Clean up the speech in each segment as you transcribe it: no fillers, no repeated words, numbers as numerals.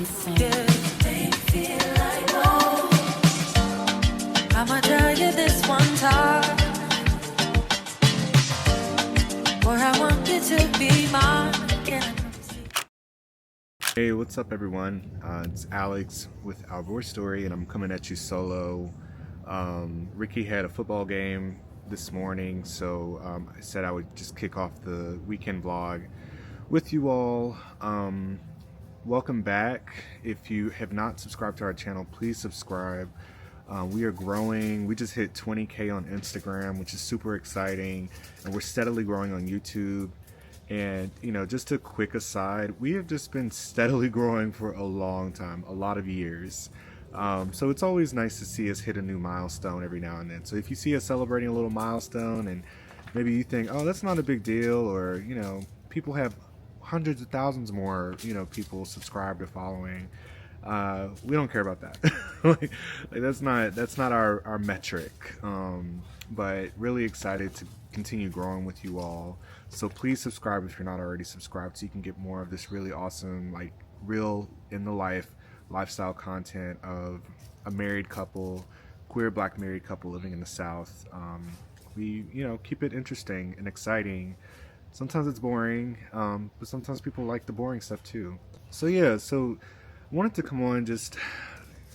Yeah, they feel like home. I'ma tell you this one time, where I want you to be mine. Yeah. Hey, what's up, everyone? It's Alex with Our Voice Story, and I'm coming at you solo. Ricky had a football game this morning, so I said I would just kick off the weekend vlog with you all. Welcome back. If you have not subscribed to our channel, please subscribe. We are growing. We just hit 20K on Instagram, which is super exciting, and we're steadily growing on YouTube. And, you know, just a quick aside, we have just been steadily growing for a long time, a lot of years. So it's always nice to see us hit a new milestone every now and then. So if you see us celebrating a little milestone and maybe you think, oh, that's not a big deal, or, you know, people have hundreds of thousands more, you know, people subscribed or following. We don't care about that. like that's not our metric. But really excited to continue growing with you all. So please subscribe if you're not already subscribed, so you can get more of this really awesome, like, real in the lifestyle content of a married couple, queer black married couple living in the South. We, you know, keep it interesting and exciting. Sometimes it's boring, but sometimes people like the boring stuff too. So yeah, so I wanted to come on, just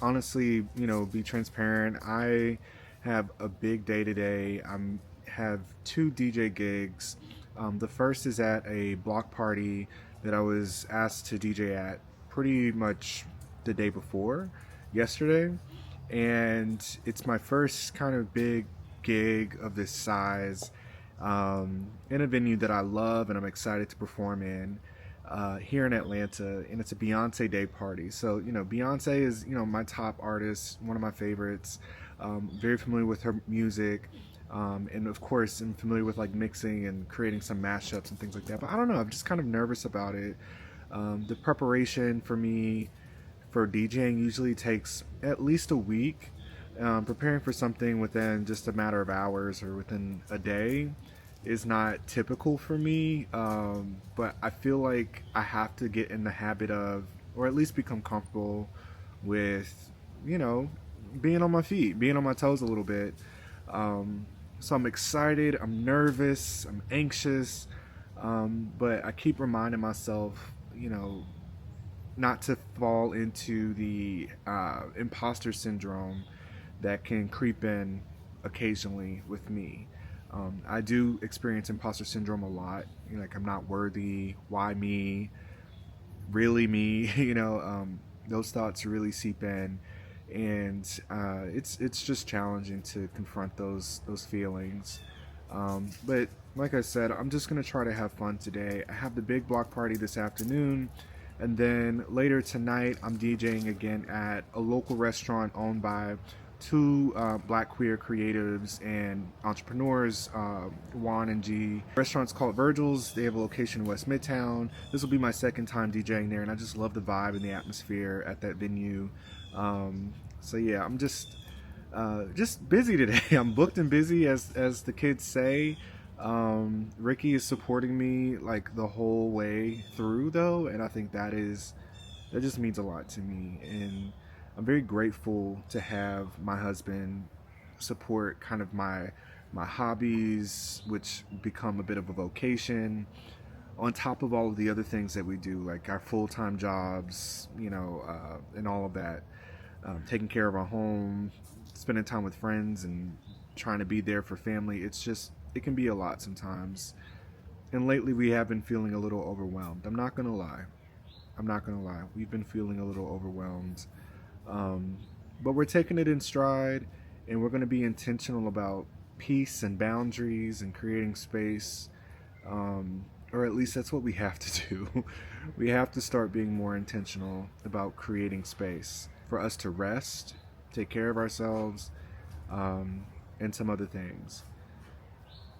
honestly, you know, be transparent. I have a big day today. Have 2 DJ gigs. The first is at a block party that I was asked to DJ at pretty much the day before, yesterday. And it's my first kind of big gig of this size, in a venue that I love and I'm excited to perform in. Here in Atlanta, and it's a Beyonce day party. So, you know, Beyonce is, you know, my top artist, one of my favorites. Very familiar with her music, and of course I'm familiar with, like, mixing and creating some mashups and things like that. But I don't know, I'm just kind of nervous about it. The preparation for me for DJing usually takes at least a week. Preparing for something within just a matter of hours or within a day is not typical for me, but I feel like I have to get in the habit of, or at least become comfortable with, you know, being on my feet, being on my toes a little bit. So I'm excited, I'm nervous, I'm anxious, but I keep reminding myself, you know, not to fall into the imposter syndrome that can creep in occasionally with me. I do experience imposter syndrome a lot. You know, like, I'm not worthy. Why me? Really me? You know, those thoughts really seep in, and it's just challenging to confront those feelings. But like I said, I'm just gonna try to have fun today. I have the big block party this afternoon, and then later tonight I'm DJing again at a local restaurant owned by 2 black queer creatives and entrepreneurs, Juan and G. The restaurant's called Virgil's. They have a location in West Midtown. This will be my second time DJing there, and I just love the vibe and the atmosphere at that venue. So yeah, I'm just busy today. I'm booked and busy, as the kids say. Ricky is supporting me, like, the whole way through, though, and I think that just means a lot to me. And I'm very grateful to have my husband support kind of my hobbies, which become a bit of a vocation, on top of all of the other things that we do, like our full-time jobs, you know, and all of that. Taking care of our home, spending time with friends, and trying to be there for family. It can be a lot sometimes. And lately we have been feeling a little overwhelmed. I'm not gonna lie. We've been feeling a little overwhelmed. But we're taking it in stride, and we're going to be intentional about peace and boundaries and creating space, or at least that's what we have to do. We have to start being more intentional about creating space for us to rest, take care of ourselves, and some other things.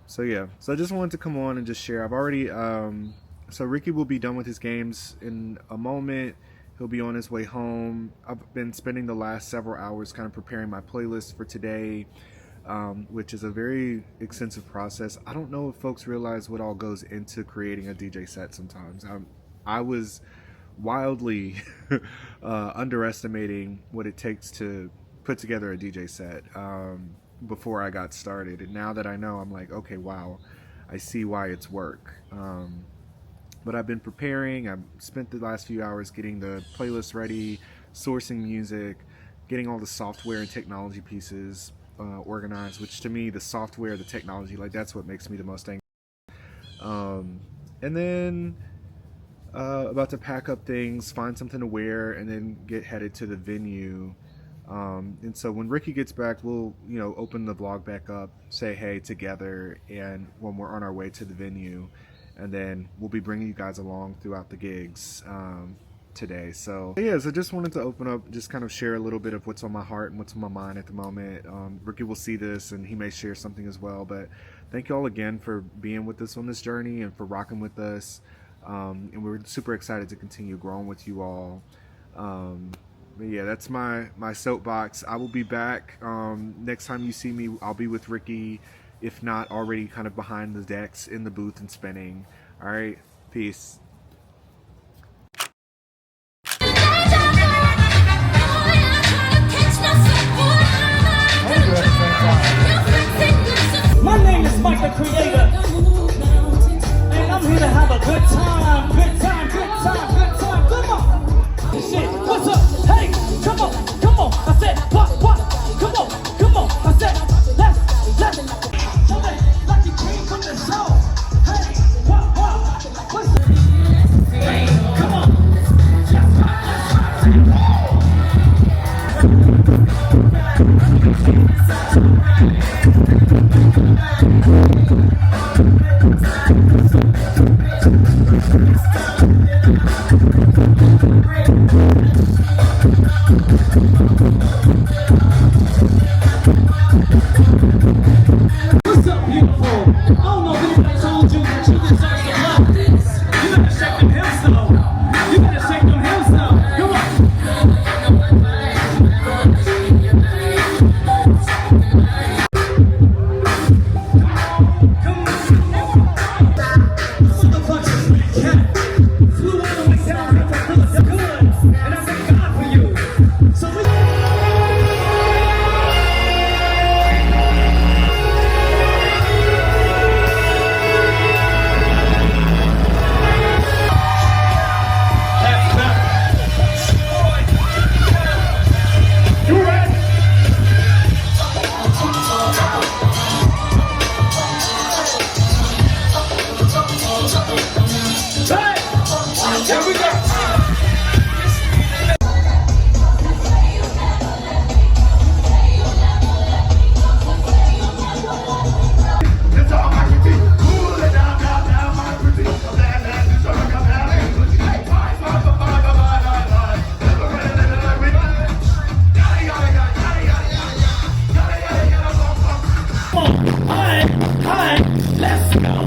So yeah, so I just wanted to come on and just share. I've already, so Ricky will be done with his games in a moment. He'll be on his way home. I've been spending the last several hours kind of preparing my playlist for today, which is a very extensive process. I don't know if folks realize what all goes into creating a DJ set sometimes. I was wildly underestimating what it takes to put together a DJ set before I got started. And now that I know, I'm like, okay, wow, I see why it's work. But I've been preparing. I've spent the last few hours getting the playlist ready, sourcing music, getting all the software and technology pieces organized, which to me, the software, the technology, like that's what makes me the most angry. And then about to pack up things, find something to wear, and then get headed to the venue. And so when Ricky gets back, we'll, open the vlog back up, say hey together, and when we're on our way to the venue, and then we'll be bringing you guys along throughout the gigs today. So yeah, so just wanted to open up, just kind of share a little bit of what's on my heart and what's on my mind at the moment. Ricky will see this and he may share something as well, but thank you all again for being with us on this journey and for rocking with us. And we're super excited to continue growing with you all. But yeah, that's my soapbox. I will be back. Next time you see me, I'll be with Ricky, if not already kind of behind the decks in the booth and spinning. All right, peace. My name is Mike the Creator, and I'm here to have a good time, good time, good time, good time. Come on, shit, what's up? Hey, come on. I said, what? Come on. I said, let's. Somebody like you came from the show. Hey, what? What's up? Hey, come on. What's up, beautiful? I don't know if anybody told you that you deserve some love. You gotta shake them hips though. You gotta shake them hips though. Come on.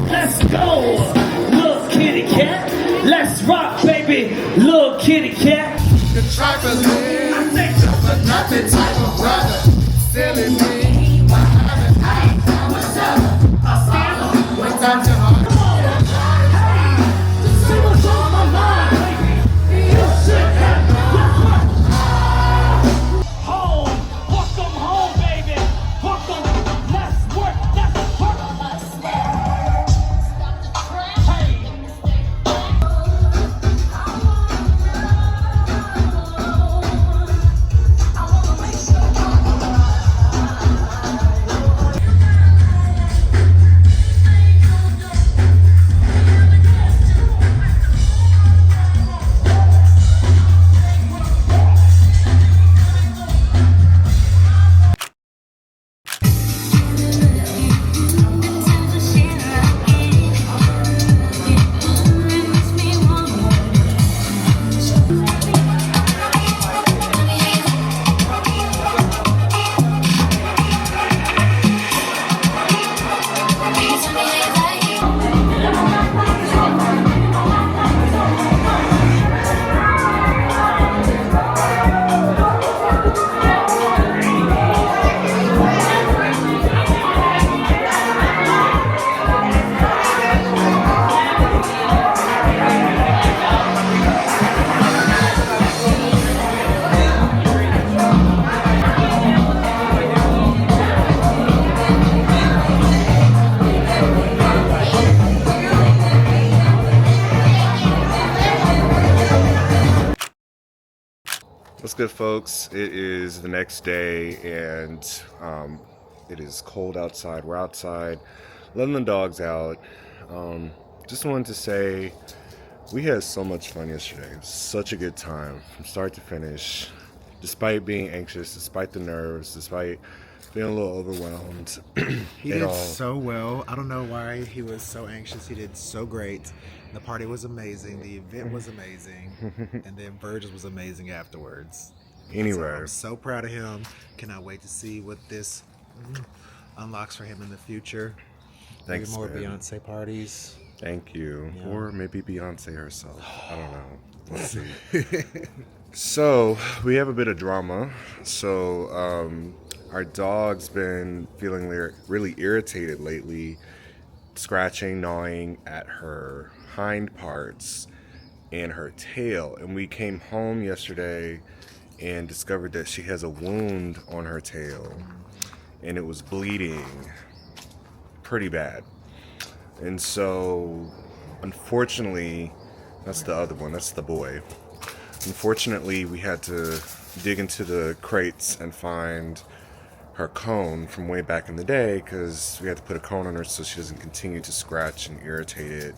Let's go, little kitty cat. Let's rock, baby, little kitty cat. The trifling, I think just a nothing type of brother. Silly me, what's up? I stand when time to hard. Come on, hey, just see what's on my mind, baby. You should have. Home, welcome home, baby. Welcome. Let's work. good, folks? It is the next day, and it is cold outside. We're outside, letting the dogs out. Just wanted to say we had so much fun yesterday. It was such a good time from start to finish, despite being anxious, despite the nerves, despite being a little overwhelmed. He did so well. I don't know why he was so anxious. He did so great. The party was amazing. The event was amazing. And then Virgil's was amazing afterwards. Anyway, So I'm so proud of him. Cannot wait to see what this unlocks for him in the future. Thanks, Maybe more man. Beyonce parties. Thank you. Yeah. Or maybe Beyonce herself. I don't know. Let's see. So, we have a bit of drama. So, our dog's been feeling really irritated lately, scratching, gnawing at her hind parts and her tail. And we came home yesterday and discovered that she has a wound on her tail, and it was bleeding pretty bad. And so, unfortunately, that's the other one, that's the boy. Unfortunately, we had to dig into the crates and find her cone from way back in the day, because we had to put a cone on her so she doesn't continue to scratch and irritate it.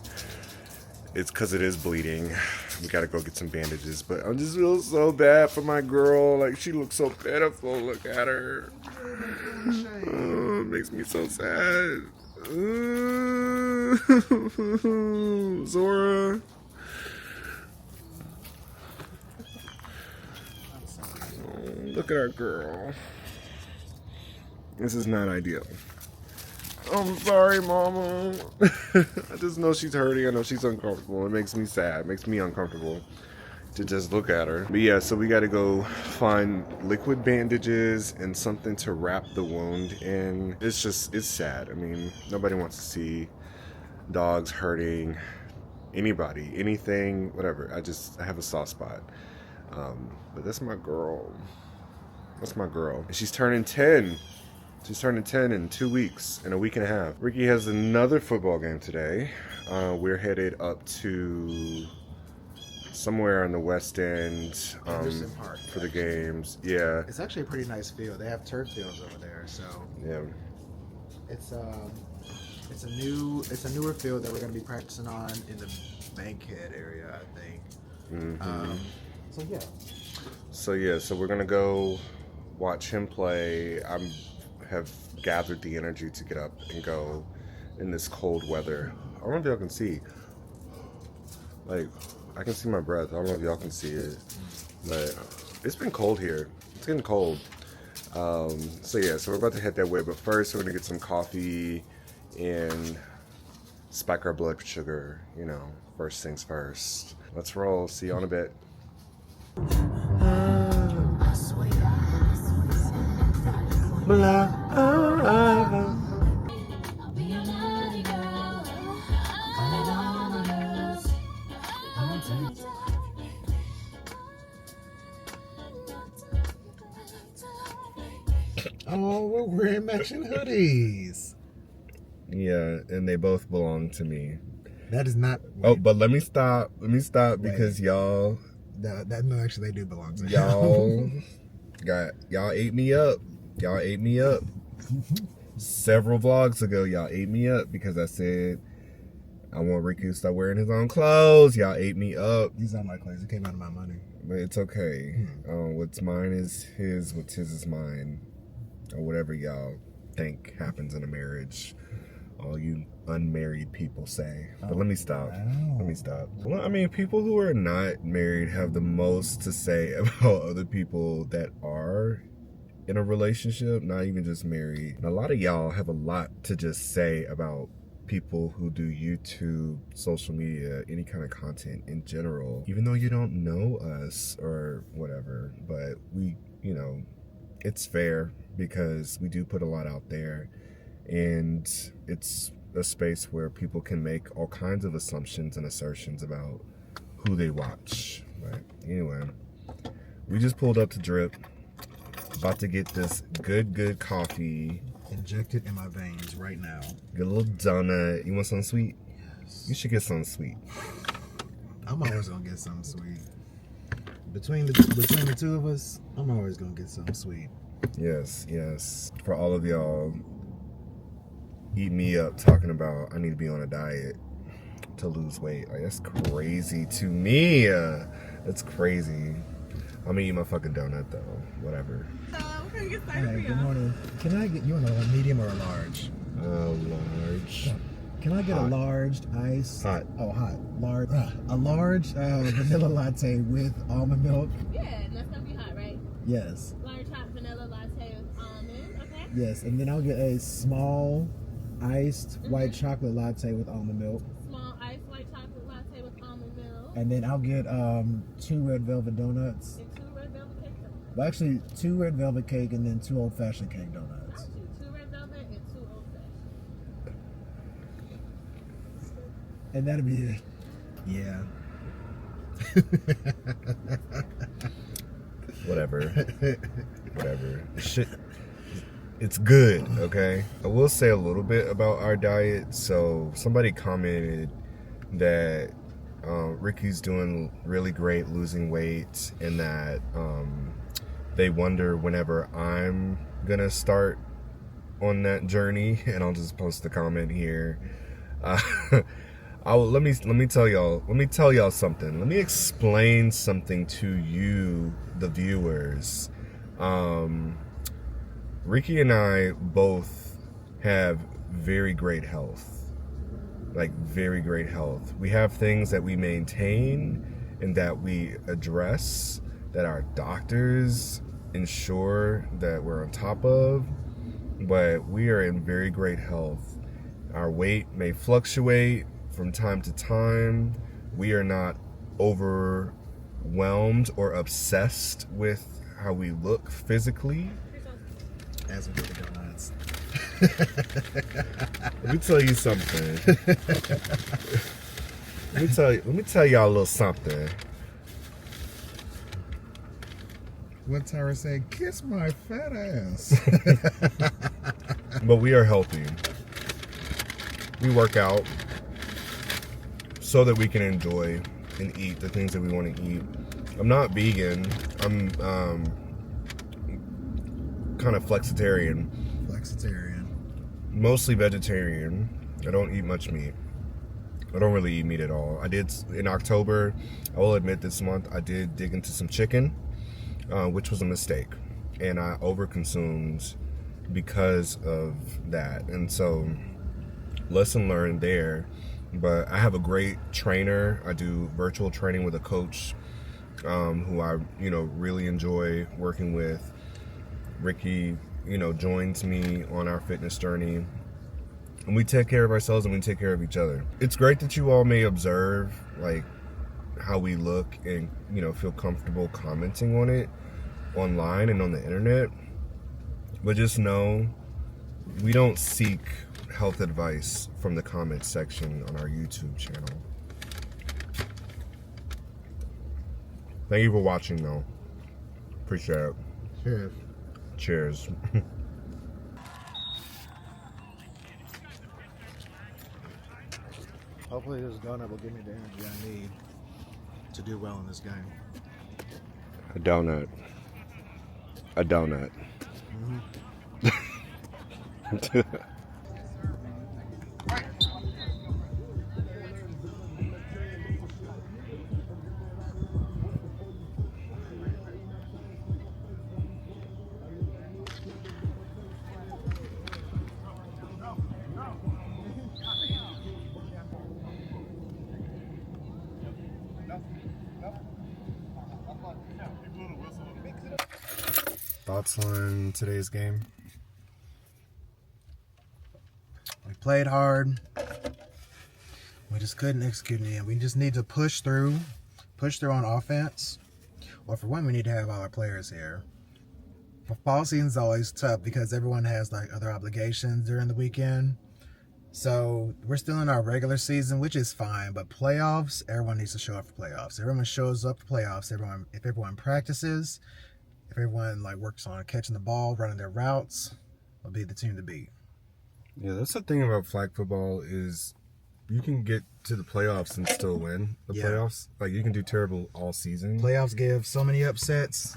It's because it is bleeding. We gotta go get some bandages, but I just feel so bad for my girl. Like, she looks so pitiful. Look at her. Oh, it makes me so sad. Zora. Oh, look at our girl. This is not ideal. I'm sorry, Mama. I just know she's hurting. I know she's uncomfortable. It makes me sad. It makes me uncomfortable to just look at her. But yeah, so we got to go find liquid bandages and something to wrap the wound in. It's sad. I mean, nobody wants to see dogs hurting anybody, anything, whatever. I have a soft spot. But that's my girl. That's my girl. And she's turning 10. She's turning 10 in 2 weeks, in a week and a half. Ricky has another football game today. We're headed up to somewhere in the West End Anderson Park, for the games. Yeah. It's actually a pretty nice field. They have turf fields over there, so Yeah. it's a newer field that we're going to be practicing on in the Bankhead area, I think. Mm-hmm. So yeah. So we're gonna go watch him play. Have gathered the energy to get up and go in this cold weather. I don't know if y'all can see. Like, I can see my breath. I don't know if y'all can see it, but it's been cold here. It's getting cold. So yeah, so we're about to head that way. But first, we're gonna get some coffee and spike our blood sugar. You know, first things first. Let's roll. See you in a bit. Oh, we're wearing matching hoodies. Yeah, and they both belong to me. That is not. Oh, but let me stop because y'all No, actually, they do belong to me. y'all ate me up. Y'all ate me up. Several vlogs ago, y'all ate me up because I said I want Ricky to start wearing his own clothes. Y'all ate me up. These aren't my clothes. It came out of my money. But it's okay. What's mine is his. What's his is mine. Or whatever y'all think happens in a marriage. All you unmarried people say. But let me stop. Wow. Let me stop. Well, I mean, people who are not married have the most to say about other people that are in a relationship, not even just married. And a lot of y'all have a lot to just say about people who do YouTube, social media, any kind of content in general, even though you don't know us or whatever. But we, you know, it's fair because we do put a lot out there, and it's a space where people can make all kinds of assumptions and assertions about who they watch. But anyway, we just pulled up to Drip, about to get this good coffee. Injected in my veins right now. Get a little donut. You want something sweet? Yes. You should get something sweet. I'm always gonna get something sweet. Between the two of us, I'm always gonna get something sweet. Yes, yes. For all of y'all eat me up talking about I need to be on a diet to lose weight. Like, that's crazy to me. That's crazy. I'm gonna eat my fucking donut though. Whatever. Hey, good morning. Can I get you on a medium or a large? Large. Can I get Hot. a large ice? Hot. Oh, hot. Large. A large vanilla latte with almond milk. Yeah, and that's gonna be hot, right? Yes. Large hot vanilla latte with almond, okay? Yes, and then I'll get a small iced white chocolate latte with almond milk. Small iced white chocolate latte with almond milk. And then I'll get 2 red velvet donuts. And 2 red velvet cake donuts. Well, actually, 2 red velvet cake and then 2 old-fashioned cake donuts. Actually, 2 red velvet and 2 old fashioned. And that'll be it. Yeah. Whatever. Whatever. Shit. It's good, okay? I will say a little bit about our diet. So somebody commented that Ricky's doing really great losing weight, and that they wonder whenever I'm gonna start on that journey. And I'll just post the comment here. Let me tell y'all something. Let me explain something to you, the viewers. Ricky and I both have very great health. Like, very great health. We have things that we maintain and that we address, that our doctors ensure that we're on top of, but we are in very great health. Our weight may fluctuate from time to time. We are not overwhelmed or obsessed with how we look physically. As we get the donuts. Let me tell you something. Let me tell y'all a little something. What Tara said, kiss my fat ass. But we are healthy. We work out so that we can enjoy and eat the things that we want to eat. I'm not vegan. I'm kind of flexitarian. Flexitarian. Mostly vegetarian. I don't eat much meat. I don't really eat meat at all. I did in October. I will admit this month I did dig into some chicken, which was a mistake, and I overconsumed because of that. And so, lesson learned there. But I have a great trainer. I do virtual training with a coach who I really enjoy working with. Ricky joins me on our fitness journey, and we take care of ourselves and we take care of each other. It's great that you all may observe like how we look and feel comfortable commenting on it online and on the internet, but just know we don't seek health advice from the comment section on our YouTube channel. Thank you for watching though. Appreciate it. Cheers. Cheers. Hopefully this donut will give me the energy I need to do well in this game. A donut. A donut. Thoughts on today's game? We played hard. We just couldn't execute in the end. We just need to push through on offense. Well, for one, we need to have all our players here. Fall season's always tough because everyone has like other obligations during the weekend. So we're still in our regular season, which is fine. But playoffs, everyone needs to show up for playoffs. Everyone shows up for playoffs. If everyone practices, if everyone like works on catching the ball, running their routes, will be the team to beat. Yeah, that's the thing about flag football is you can get to the playoffs and still win the Yeah. playoffs. Like you can do terrible all season. Playoffs give so many upsets.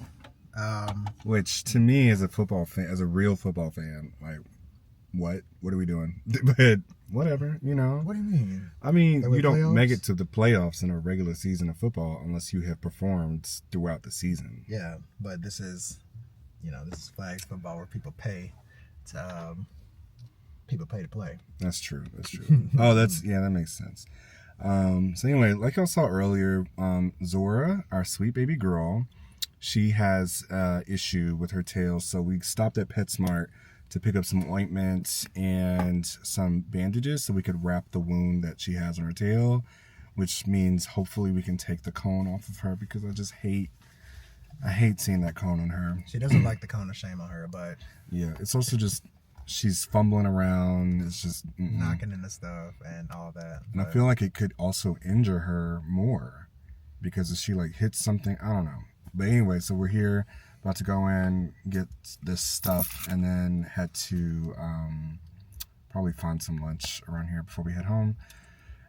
Which to me, as a football fan, as a real football fan, like, what are we doing? But whatever, you know. What do you mean? I mean, Like with you don't playoffs? make it to the playoffs in a regular season of football unless you have performed throughout the season. Yeah, but this is, this is flag football where people pay to play. That's true. That's true. That makes sense. So anyway, like y'all saw earlier, Zora, our sweet baby girl, she has issue with her tail. So we stopped at PetSmart to pick up some ointments and some bandages so we could wrap the wound that she has on her tail, which means hopefully we can take the cone off of her because I hate seeing that cone on her. She doesn't like the cone of shame on her, but Yeah, it's also just she's fumbling around. It's just knocking into stuff and all that. And I feel like it could also injure her more because if she like hits something, I don't know. But anyway, so we're here about to go in, get this stuff, and then head to probably find some lunch around here before we head home.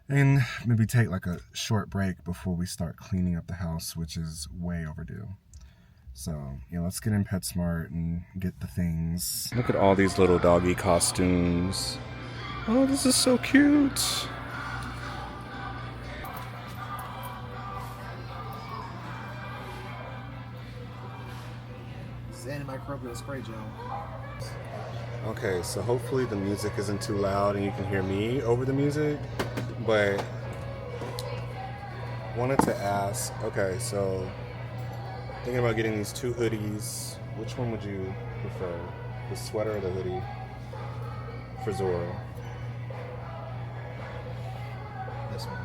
And maybe take like a short break before we start cleaning up the house, which is way overdue. So, let's get in PetSmart and get the things. Look at all these little doggy costumes. Oh, this is so cute. It's antimicrobial spray gel. Okay, so hopefully the music isn't too loud and you can hear me over the music. But wanted to ask, okay, so thinking about getting these two hoodies. Which one would you prefer? The sweater or the hoodie? For Zora. This one.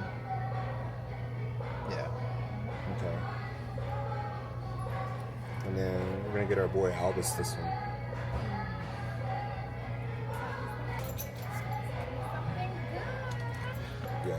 Yeah. Okay. And then we're gonna get our boy Albus this one. Yeah.